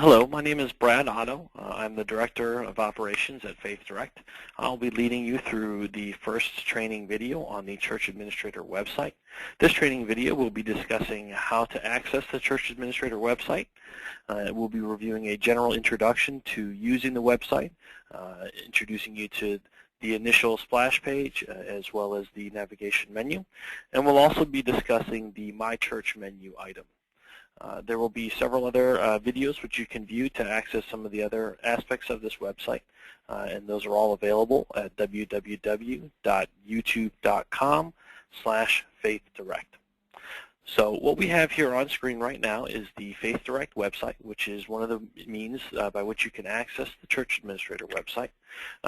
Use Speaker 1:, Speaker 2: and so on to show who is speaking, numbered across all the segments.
Speaker 1: Hello, my name is Brad Otto. I'm the Director of Operations at Faith Direct. I'll be leading you through the first training video on the Church Administrator website. This training video will be discussing how to access the Church Administrator website. We'll be reviewing a general introduction to using the website, introducing you to the initial splash page as well as the navigation menu. And we'll also be discussing the My Church menu item. There will be several other videos which you can view to access some of the other aspects of this website, and those are all available at www.youtube.com/faithdirect. So what we have here on screen right now is the Faith Direct website, which is one of the means by which you can access the Church Administrator website.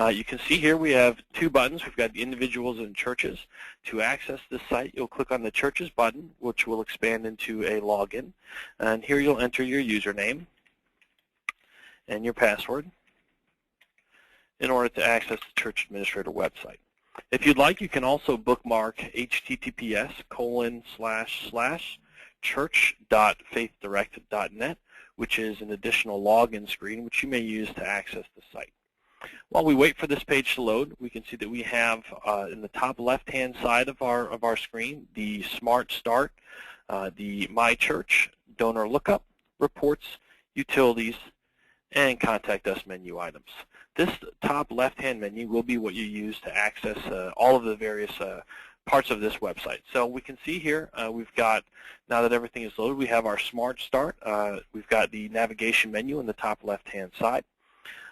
Speaker 1: You can see here we have two buttons. We've got the individuals and churches. To access this site, you'll click on the churches button, which will expand into a login. And here you'll enter your username and your password in order to access the Church Administrator website. If you'd like, you can also bookmark https://church.faithdirect.net, which is an additional login screen which you may use to access the site. While we wait for this page to load, we can see that we have in the top left-hand side of our screen the Smart Start, the My Church, Donor Lookup, Reports, Utilities, and Contact Us menu items. This top left-hand menu will be what you use to access all of the various parts of this website. So we can see here we've got, now that everything is loaded, we have our Smart Start. We've got the navigation menu in the top left-hand side.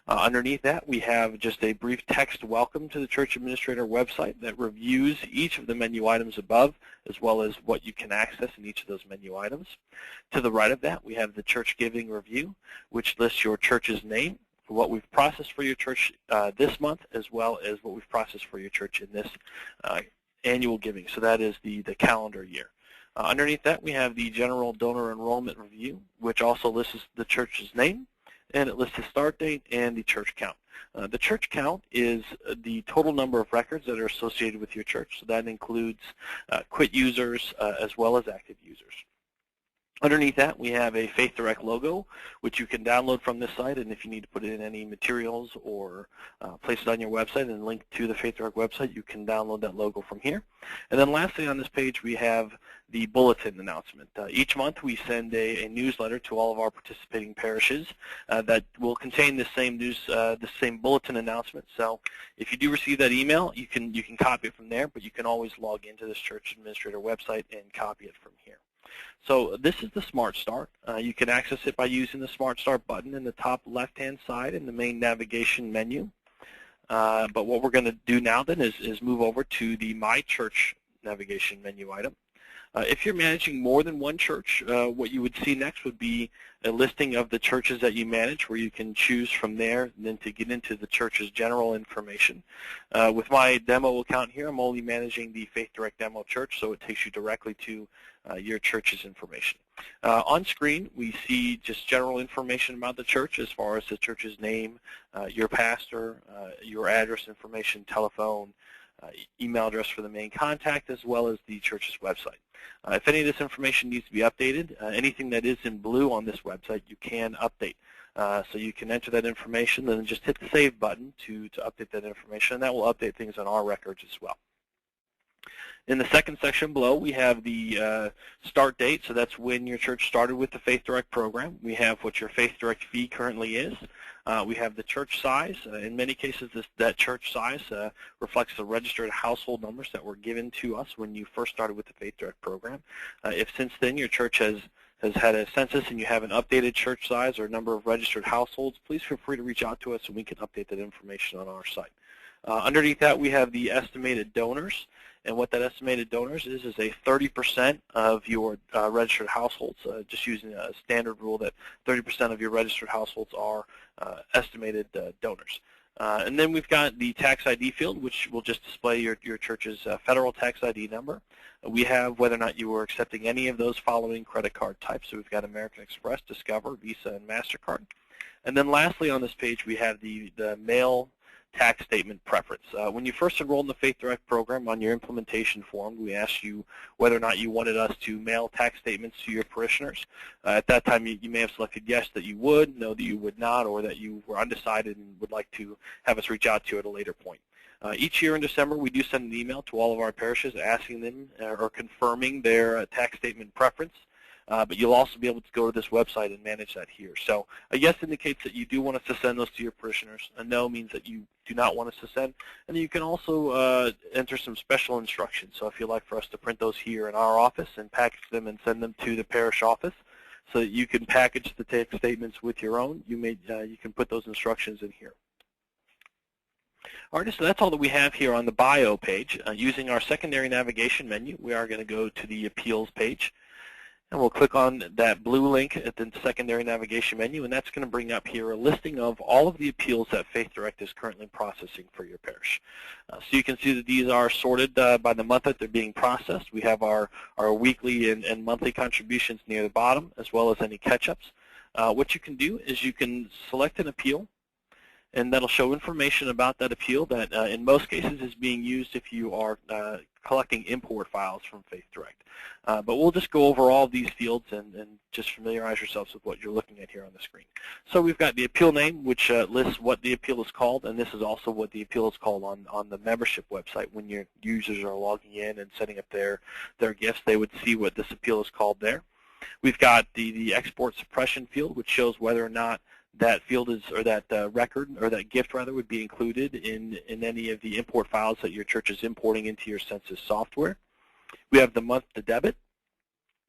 Speaker 1: Underneath that, we have just a brief text welcome to the Church Administrator website that reviews each of the menu items above, as well as what you can access in each of those menu items. To the right of that, we have the Church Giving Review, which lists your church's name, what we've processed for your church this month, as well as what we've processed for your church in this annual giving. So that is the calendar year. Underneath that, we have the General Donor Enrollment Review, which also lists the church's name, and it lists the start date and the church count. The church count is the total number of records that are associated with your church, so that includes quit users as well as active users. Underneath that, we have a Faith Direct logo, which you can download from this site, and if you need to put it in any materials or place it on your website and link to the Faith Direct website, you can download that logo from here. And then lastly on this page, we have the Bulletin Announcement. Each month we send a newsletter to all of our participating parishes that will contain the same Bulletin Announcement. So if you do receive that email, you can copy it from there, but you can always log into this Church Administrator website and copy it from here. So this is the Smart Start. You can access it by using the Smart Start button in the top left-hand side in the main navigation menu. But what we're going to do now then is move over to the My Church navigation menu item. If you're managing more than one church, what you would see next would be a listing of the churches that you manage, where you can choose from there and then to get into the church's general information. With my demo account here, I'm only managing the Faith Direct Demo Church, so it takes you directly to your church's information. On screen, we see just general information about the church as far as the church's name, your pastor, your address information, telephone, email address for the main contact, as well as the church's website. If any of this information needs to be updated, anything that is in blue on this website, you can update. So you can enter that information and then just hit the Save button to update that information, and that will update things on our records as well. In the second section below, we have the start date, so that's when your church started with the Faith Direct program. We have what your Faith Direct fee currently is. We have the church size. In many cases, that church size reflects the registered household numbers that were given to us when you first started with the Faith Direct program. If since then your church has had a census and you have an updated church size or number of registered households, please feel free to reach out to us and we can update that information on our site. Underneath that, we have the estimated donors. And what that estimated donors is a 30% of your registered households, just using a standard rule that 30% of your registered households are estimated donors. And then we've got the tax ID field, which will just display your church's federal tax ID number. We have whether or not you were accepting any of those following credit card types. So we've got American Express, Discover, Visa, and MasterCard. And then lastly on this page, we have the mail tax statement preference. When you first enrolled in the Faith Direct program, on your implementation form, we asked you whether or not you wanted us to mail tax statements to your parishioners. At that time, you may have selected yes, that you would, no, that you would not, or that you were undecided and would like to have us reach out to you at a later point. Each year in December, we do send an email to all of our parishes asking them or confirming their tax statement preference. But you'll also be able to go to this website and manage that here. So a yes indicates that you do want us to send those to your parishioners. A no means that you do not want us to send. And then you can also enter some special instructions. So if you'd like for us to print those here in our office and package them and send them to the parish office so that you can package the tax statements with your own, you can put those instructions in here. All right, so that's all that we have here on the bio page. Using our secondary navigation menu, we are going to go to the appeals page. And we'll click on that blue link at the secondary navigation menu, and that's going to bring up here a listing of all of the appeals that Faith Direct is currently processing for your parish. So you can see that these are sorted by the month that they're being processed. We have our weekly and monthly contributions near the bottom, as well as any catch-ups. What you can do is you can select an appeal, and that'll show information about that appeal that in most cases is being used if you are collecting import files from Faith Direct. But we'll just go over all of these fields and just familiarize yourselves with what you're looking at here on the screen. So we've got the appeal name, which lists what the appeal is called, and this is also what the appeal is called on the membership website. When your users are logging in and setting up their gifts, they would see what this appeal is called there. We've got the export suppression field, which shows whether or not that field is, or that record, or that gift rather, would be included in any of the import files that your church is importing into your census software. We have the month to debit,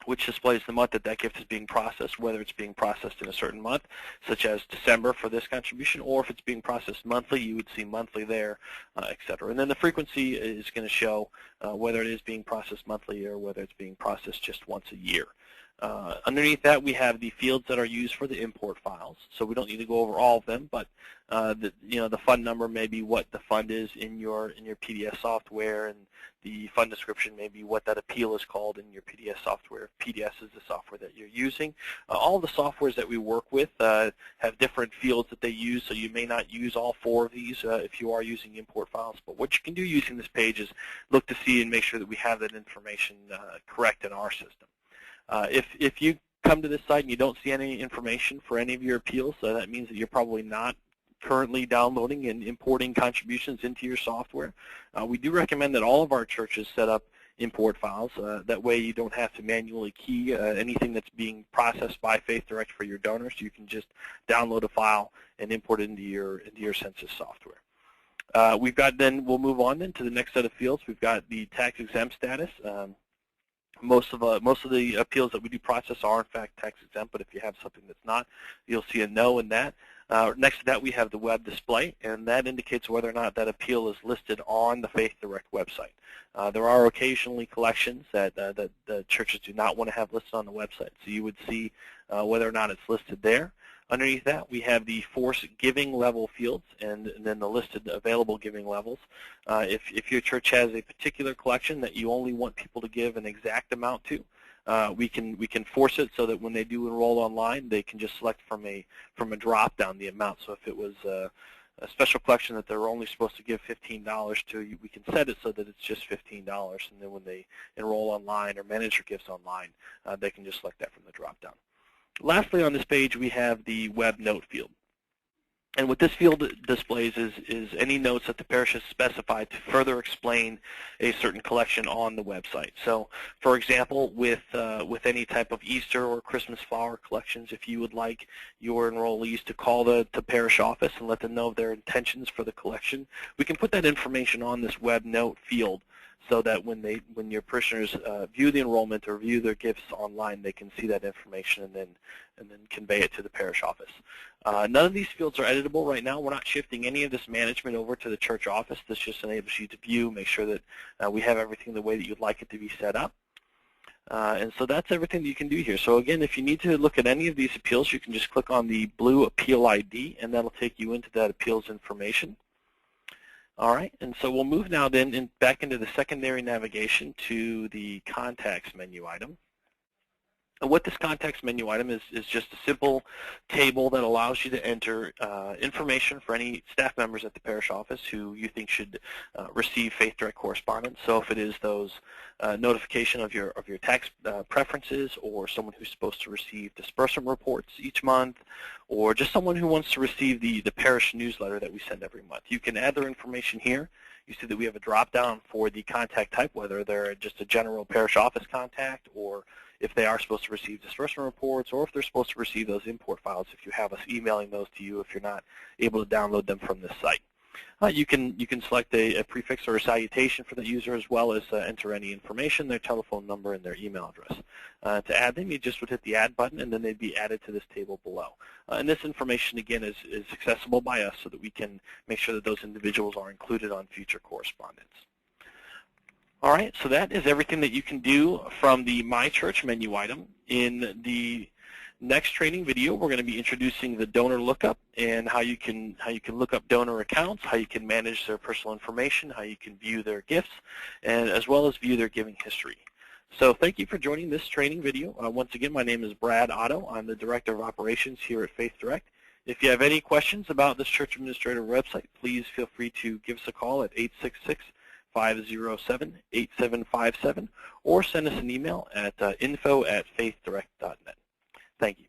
Speaker 1: which displays the month that gift is being processed, whether it's being processed in a certain month, such as December for this contribution, or if it's being processed monthly, you would see monthly there, etc. And then the frequency is going to show whether it is being processed monthly or whether it's being processed just once a year. Underneath that, we have the fields that are used for the import files. So we don't need to go over all of them, but the fund number may be what the fund is in your PDS software, and the fund description may be what that appeal is called in your PDS software. PDS is the software that you're using. All the softwares that we work with have different fields that they use, so you may not use all 4 of these if you are using import files. But what you can do using this page is look to see and make sure that we have that information correct in our system. If you come to this site and you don't see any information for any of your appeals, that means that you're probably not currently downloading and importing contributions into your software. We do recommend that all of our churches set up import files. That way you don't have to manually key anything that's being processed by Faith Direct for your donors. You can just download a file and import it into your census software. We'll move on then to the next set of fields. We've got the tax exempt status. Most of the appeals that we do process are in fact tax exempt, but if you have something that's not, you'll see a no in that. Next to that, we have the web display, and that indicates whether or not that appeal is listed on the Faith Direct website. There are occasionally collections that the churches do not want to have listed on the website, so you would see whether or not it's listed there. Underneath that, we have the force giving level fields and then the listed available giving levels. If your church has a particular collection that you only want people to give an exact amount to, we can force it so that when they do enroll online, they can just select from a drop down the amount. So if it was a special collection that they're only supposed to give $15 to, we can set it so that it's just $15, and then when they enroll online or manage their gifts online, they can just select that from the drop down. Lastly, on this page, we have the web note field. And what this field displays is any notes that the parish has specified to further explain a certain collection on the website. So, for example, with any type of Easter or Christmas flower collections, if you would like your enrollees to call the parish office and let them know of their intentions for the collection, we can put that information on this web note field, so that when your parishioners view the enrollment or view their gifts online, they can see that information and then convey it to the parish office. None of these fields are editable right now. We're not shifting any of this management over to the church office. This just enables you to view, make sure that we have everything the way that you'd like it to be set up. And so that's everything that you can do here. So again, if you need to look at any of these appeals, you can just click on the blue appeal ID, and that'll take you into that appeals information. All right, and so we'll move now then back into the secondary navigation to the contacts menu item. And what this context menu item is just a simple table that allows you to enter information for any staff members at the parish office who you think should receive Faith Direct correspondence. So if it is those notification of your tax preferences, or someone who's supposed to receive disbursement reports each month, or just someone who wants to receive the parish newsletter that we send every month, you can add their information here. You see that we have a drop-down for the contact type, whether they're just a general parish office contact, or if they are supposed to receive disbursement reports, or if they're supposed to receive those import files, if you have us emailing those to you if you're not able to download them from this site. You can select a prefix or a salutation for the user, as well as enter any information, their telephone number, and their email address. To add them, you just would hit the Add button, and then they'd be added to this table below. And this information, again, is accessible by us so that we can make sure that those individuals are included on future correspondence. All right, so that is everything that you can do from the My Church menu item. In the next training video, we're going to be introducing the donor lookup and how you can look up donor accounts, how you can manage their personal information, how you can view their gifts, and as well as view their giving history. So thank you for joining this training video. Once again, my name is Brad Otto. I'm the Director of Operations here at Faith Direct. If you have any questions about this church administrator website, please feel free to give us a call at 866-507-8757, or send us an email at info@faithdirect.net. Thank you.